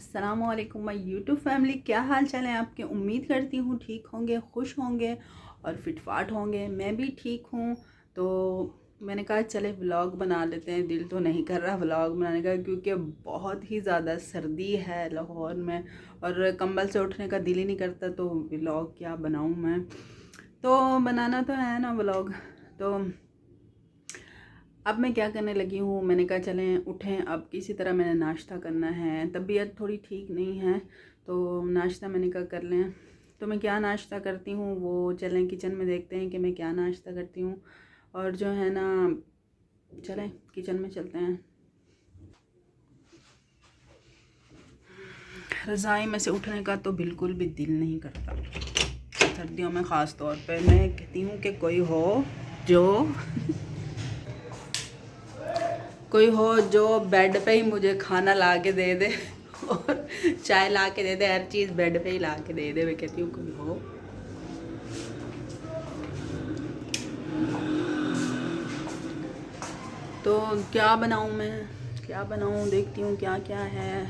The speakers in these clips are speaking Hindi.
अस्सलामुअलैकुम माय यूट्यूब फैमिली, क्या हाल चाल है आपके। उम्मीद करती हूँ ठीक होंगे, खुश होंगे और फिटफाट होंगे। मैं भी ठीक हूँ। तो मैंने कहा चले व्लॉग बना लेते हैं। दिल तो नहीं कर रहा व्लॉग बनाने का, क्योंकि बहुत ही ज़्यादा सर्दी है लाहौर में और कंबल से उठने का दिल ही नहीं करता। तो व्लॉग क्या बनाऊँ मैं, तो बनाना तो है ना व्लॉग। तो अब मैं क्या करने लगी हूँ, मैंने कहा चलें उठें अब किसी तरह मैंने नाश्ता करना है। तबीयत थोड़ी ठीक नहीं है तो नाश्ता मैंने कहा कर लें। तो मैं क्या नाश्ता करती हूँ वो चलें किचन में देखते हैं कि मैं क्या नाश्ता करती हूँ। और जो है ना, चलें किचन में चलते हैं। रज़ाई में से उठने का तो बिल्कुल भी दिल नहीं करता सर्दियों में। ख़ास तौर पे मैं कहती हूँ कि कोई हो जो बेड पे ही मुझे खाना ला के दे दे और चाय ला के दे दे, हर चीज़ बेड पे ही ला के दे दे। मैं कहती हूँ कोई हो। तो क्या बनाऊँ मैं, क्या बनाऊँ, देखती हूँ क्या क्या है।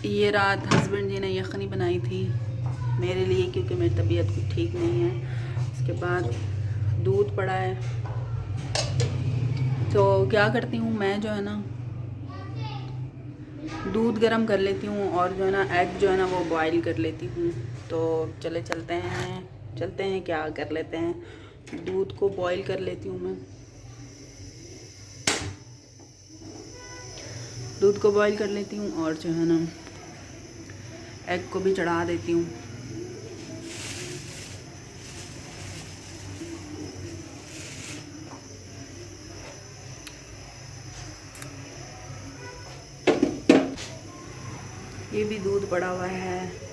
ये रात हस्बैंड जी ने यखनी बनाई थी मेरे लिए, क्योंकि मेरी तबीयत कुछ ठीक नहीं है। उसके बाद दूध पड़ा है। तो क्या करती हूँ मैं, जो है ना, दूध गर्म कर लेती हूँ और जो है ना एग जो है ना वो बॉईल कर लेती हूँ। तो चलते हैं क्या कर लेते हैं। दूध को बॉईल कर लेती हूँ मैं। दूध को बॉईल कर लेती हूँ और जो है ना एग को भी चढ़ा देती हूँ। ये भी दूध पड़ा हुआ है।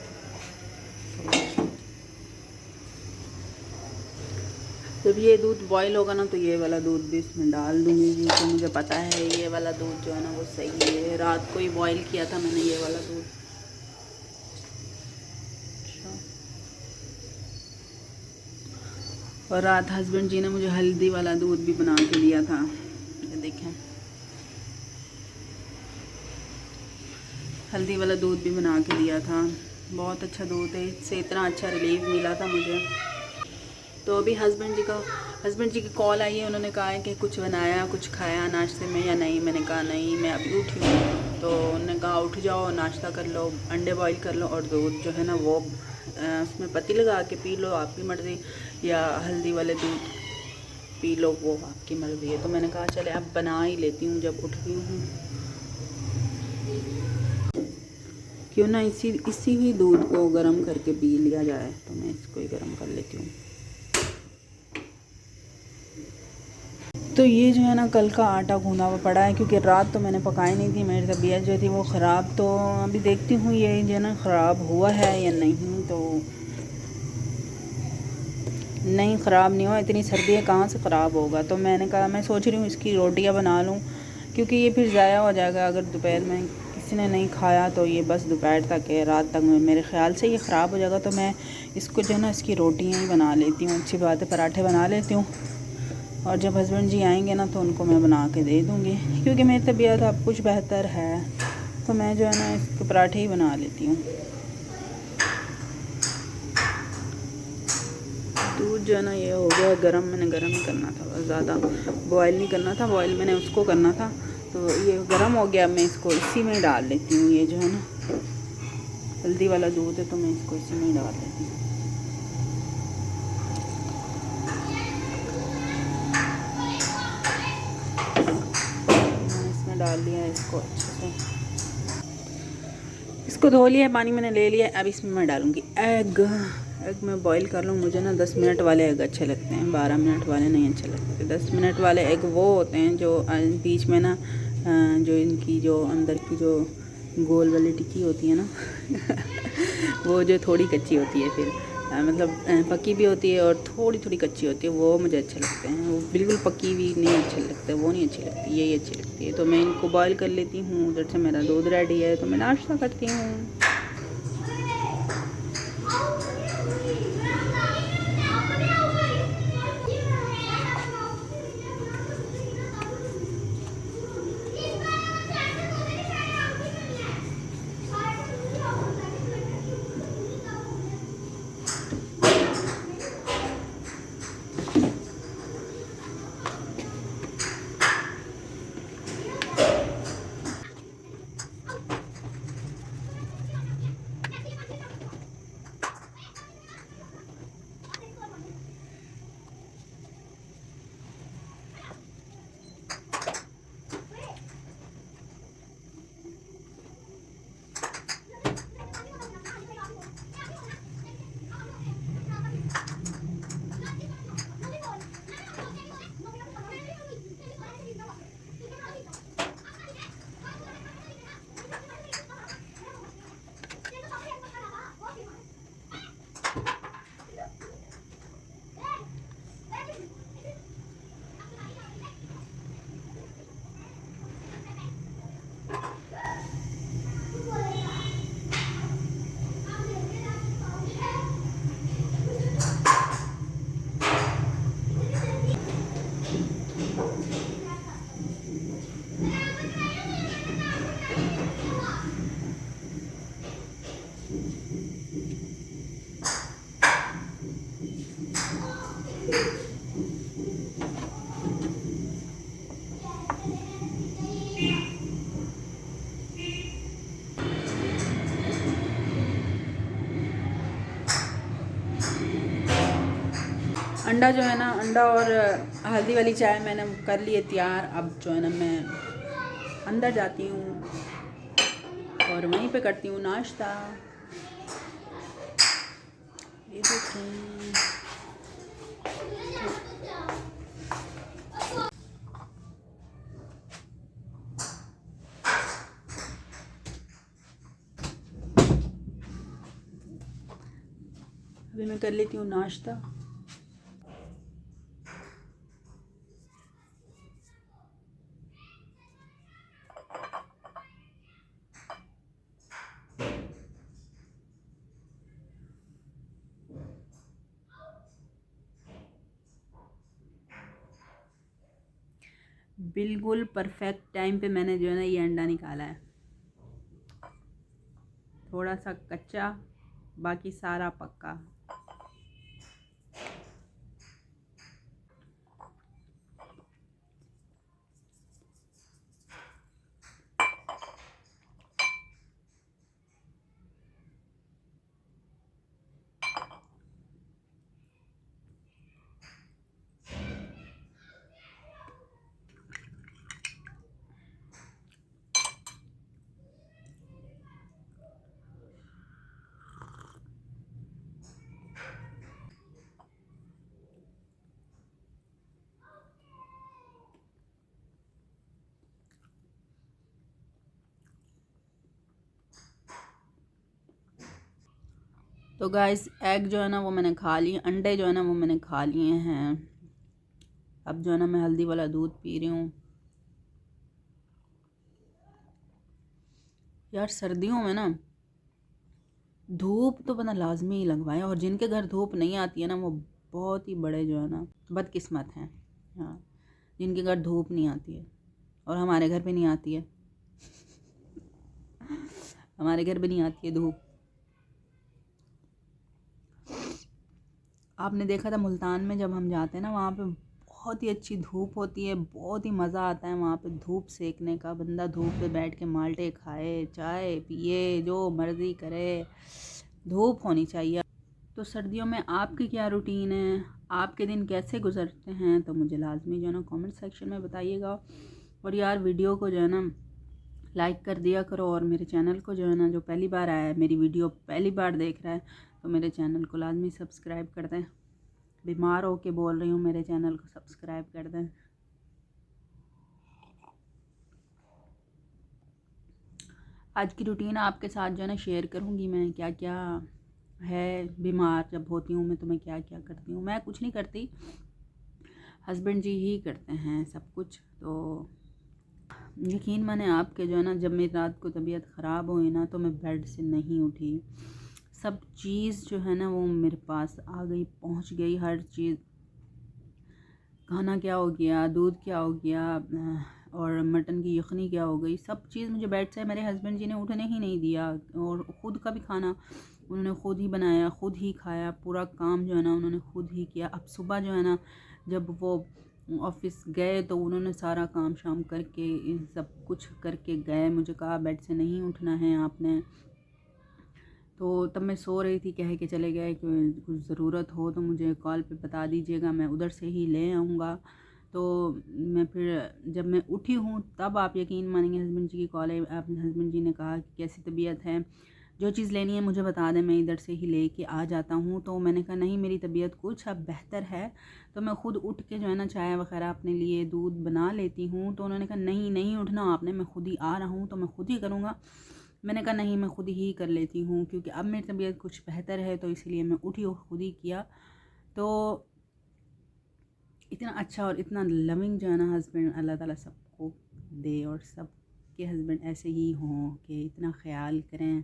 जब ये दूध बॉईल होगा ना तो ये वाला दूध भी इसमें डाल दूँगी, क्योंकि मुझे पता है ये वाला दूध जो है ना वो सही है। रात को ही बॉईल किया था मैंने ये वाला दूध। और रात हस्बैंड जी ने मुझे हल्दी वाला दूध भी बना के दिया था। ये देखें, हल्दी वाला दूध भी बना के दिया था। बहुत अच्छा दूध है, इससे इतना अच्छा रिलीफ मिला था मुझे। तो अभी हस्बैंड जी की कॉल आई है। उन्होंने कहा है कि कुछ बनाया, कुछ खाया नाश्ते में या नहीं। मैंने कहा नहीं, मैं अभी उठी हूँ। तो उन्होंने कहा उठ जाओ, नाश्ता कर लो, अंडे बॉईल कर लो और दूध जो है ना वो उसमें पत्ती लगा के पी लो, आपकी मर्ज़ी, या हल्दी वाले दूध पी लो, वो आपकी मर्ज़ी है। तो मैंने कहा चले अब बना ही लेती हूँ जब उठ गई हूँ। क्यों ना इसी ही दूध को गर्म करके पी लिया जाए। तो मैं इसको ही गर्म कर लेती हूँ। तो ये जो है ना कल का आटा गूंदा हुआ पड़ा है, क्योंकि रात तो मैंने पकाई नहीं थी। मेरी तबीयत जो थी वो ख़राब, तो अभी देखती हूँ ये जो है ना ख़राब हुआ है या नहीं। तो नहीं, ख़राब नहीं हुआ, इतनी सर्दी है कहाँ से ख़राब होगा। तो मैंने कहा मैं सोच रही हूँ इसकी रोटियाँ बना लूँ, क्योंकि ये फिर ज़ाया हो जाएगा। अगर दोपहर में किसी ने नहीं खाया तो ये बस दोपहर तक है, रात तक मेरे ख़्याल से ये ख़राब हो जाएगा। तो मैं इसको जो है ना इसकी रोटियाँ ही बना लेती हूँ। अच्छी बात है, पराठे बना लेती हूँ और जब हस्बैंड जी आएंगे ना तो उनको मैं बना के दे दूँगी, क्योंकि मेरी तबीयत अब कुछ बेहतर है। तो मैं जो है ना इसके पराठे ही बना लेती हूँ। दूध जो है ना ये हो गया गरम। मैंने गरम ही करना था बस, ज़्यादा बॉयल नहीं करना था। बॉयल मैंने उसको करना था। तो ये गरम हो गया, मैं इसको इसी में ही डाल लेती हूँ। ये जो है ना हल्दी वाला दूध है तो मैं इसको इसी में ही डाल लेती हूँ। मैंने इसमें डाल लिया है इसको अच्छे से, इसको धो लिया, पानी मैंने ले लिया। अब इसमें मैं डालूँगी एग मैं बॉईल कर लूँ। मुझे ना 10 मिनट वाले एग अच्छे लगते हैं, 12 मिनट वाले नहीं अच्छे लगते। 10 मिनट वाले एग वो होते हैं जो बीच में ना जो इनकी जो अंदर की जो गोल वाली टिक्की होती है ना वो जो थोड़ी कच्ची होती है, फिर मतलब पकी भी होती है और थोड़ी थोड़ी कच्ची होती है, वो मुझे अच्छे लगते हैं। वो बिल्कुल पकी हुई नहीं अच्छे लगते, वो नहीं अच्छी लगती, यही अच्छी लगती है। तो मैं इनको बॉईल कर लेती हूँ। उधर से मेरा दूध रेडी है तो मैं नाश्ता करती हूँ। अंडा जो है ना, अंडा और हल्दी वाली चाय मैंने कर लिए तैयार। अब जो है ना मैं अंदर जाती हूँ और वहीं पे करती हूँ नाश्ता। ये देखें, अभी मैं कर लेती हूँ नाश्ता। बिल्कुल परफेक्ट टाइम पे मैंने जो है ना ये अंडा निकाला है। थोड़ा सा कच्चा, बाकी सारा पक्का। तो गाइस एग जो है ना वो मैंने खा लिए, अंडे जो है ना वो मैंने खा लिए हैं। अब जो है ना मैं हल्दी वाला दूध पी रही हूँ। यार सर्दियों में ना धूप तो बना लाजमी ही लगवाएं, और जिनके घर धूप नहीं आती है ना वो बहुत ही बड़े जो है ना बदकिस्मत हैं। हाँ, जिनके घर धूप नहीं आती है, और हमारे घर पे नहीं आती है। हमारे घर पे नहीं आती है धूप। आपने देखा था मुल्तान में जब हम जाते हैं ना, वहाँ पे बहुत ही अच्छी धूप होती है, बहुत ही मज़ा आता है वहाँ पे धूप सेकने का। बंदा धूप पे बैठ के माल्टे खाए, चाय पिए, जो मर्ज़ी करे, धूप होनी चाहिए। तो सर्दियों में आपकी क्या रूटीन है, आपके दिन कैसे गुजरते हैं, तो मुझे लाजमी जो है ना कमेंट सेक्शन में बताइएगा। और यार वीडियो को जो है ना लाइक कर दिया करो, और मेरे चैनल को जो है ना, जो पहली बार आया है, मेरी वीडियो पहली बार देख रहा है, तो मेरे चैनल को लाजमी सब्सक्राइब कर दें। बीमार हो के बोल रही हूँ, मेरे चैनल को सब्सक्राइब कर दें। आज की रूटीन आपके साथ जो है ना शेयर करूँगी मैं, क्या क्या है। बीमार जब होती हूँ मैं तो मैं क्या क्या करती हूँ। मैं कुछ नहीं करती, हस्बैंड जी ही करते हैं सब कुछ। तो यकीन माने आपके जो है ना, जब मेरी रात को तबीयत ख़राब हुई ना तो मैं बेड से नहीं उठी। सब चीज़ जो है ना वो मेरे पास आ गई, पहुंच गई हर चीज़। खाना क्या हो गया, दूध क्या हो गया, और मटन की यखनी क्या हो गई, सब चीज़ मुझे बेड से मेरे हस्बैंड जी ने उठने ही नहीं दिया। और ख़ुद का भी खाना उन्होंने ख़ुद ही बनाया, ख़ुद ही खाया, पूरा काम जो है ना उन्होंने ख़ुद ही किया। अब सुबह जो है ना जब वो ऑफिस गए तो उन्होंने सारा काम शाम करके सब कुछ करके गए। मुझे कहा बेड से नहीं उठना है आपने। तो तब मैं सो रही थी, कह के चले गए कि कुछ ज़रूरत हो तो मुझे कॉल पे बता दीजिएगा, मैं उधर से ही ले आऊँगा। तो मैं फिर जब मैं उठी हूँ तब आप यकीन मानेंगे हस्बैंड जी की कॉल है। अपने हस्बैंड जी ने कहा कि कैसी तबीयत है, जो चीज़ लेनी है मुझे बता दें, मैं इधर से ही लेके आ जाता हूँ। तो मैंने कहा नहीं, मेरी तबीयत कुछ अब बेहतर है, तो मैं ख़ुद उठ के जो है ना चाय वगैरह अपने लिए दूध बना लेती हूँ। तो उन्होंने कहा नहीं नहीं उठना आपने, मैं ख़ुद ही आ रहा हूँ तो मैं ख़ुद ही करूँगा। मैंने कहा नहीं, मैं ख़ुद ही कर लेती हूँ, क्योंकि अब मेरी तबीयत कुछ बेहतर है, तो इसलिए मैं उठी और ख़ुद ही किया। तो इतना अच्छा और इतना लविंग जो है ना हस्बैंड अल्लाह ताला सबको दे, और सब के हस्बैंड ऐसे ही हों कि इतना ख्याल करें।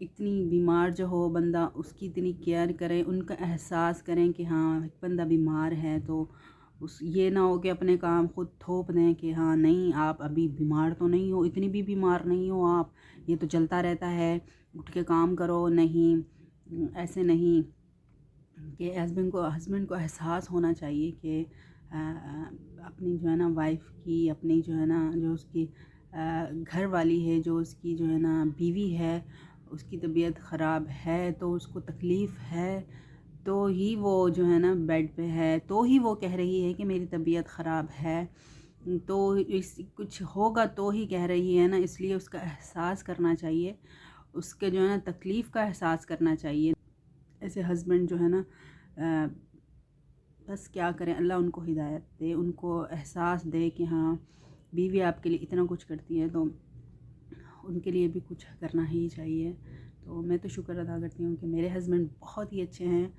इतनी बीमार जो हो बंदा उसकी इतनी केयर करें, उनका एहसास करें कि हाँ एक बंदा बीमार है तो उस ये ना हो कि अपने काम खुद थोप दें कि हाँ नहीं आप अभी बीमार तो नहीं हो, इतनी भी बीमार नहीं हो आप, ये तो चलता रहता है, उठ के काम करो। नहीं, ऐसे नहीं कि हस्बैंड को एहसास होना चाहिए कि अपनी जो है ना वाइफ की, अपनी जो है ना जो उसकी घर वाली है, जो उसकी जो है ना बीवी है, उसकी तबीयत ख़राब है तो उसको तकलीफ़ है तो ही वो जो है ना बेड पे है, तो ही वो कह रही है कि मेरी तबीयत ख़राब है, तो इस कुछ होगा तो ही कह रही है ना, इसलिए उसका एहसास करना चाहिए, उसके जो है ना तकलीफ़ का एहसास करना चाहिए। ऐसे हस्बैंड जो है ना बस क्या करें, अल्लाह उनको हिदायत दे, उनको एहसास दे कि हाँ बीवी आपके लिए इतना कुछ करती है तो उनके लिए भी कुछ करना ही चाहिए। तो मैं तो शुक्र अदा करती हूँ कि मेरे हस्बैंड बहुत ही अच्छे हैं,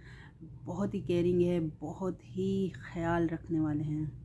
बहुत ही केयरिंग है, बहुत ही ख्याल रखने वाले हैं।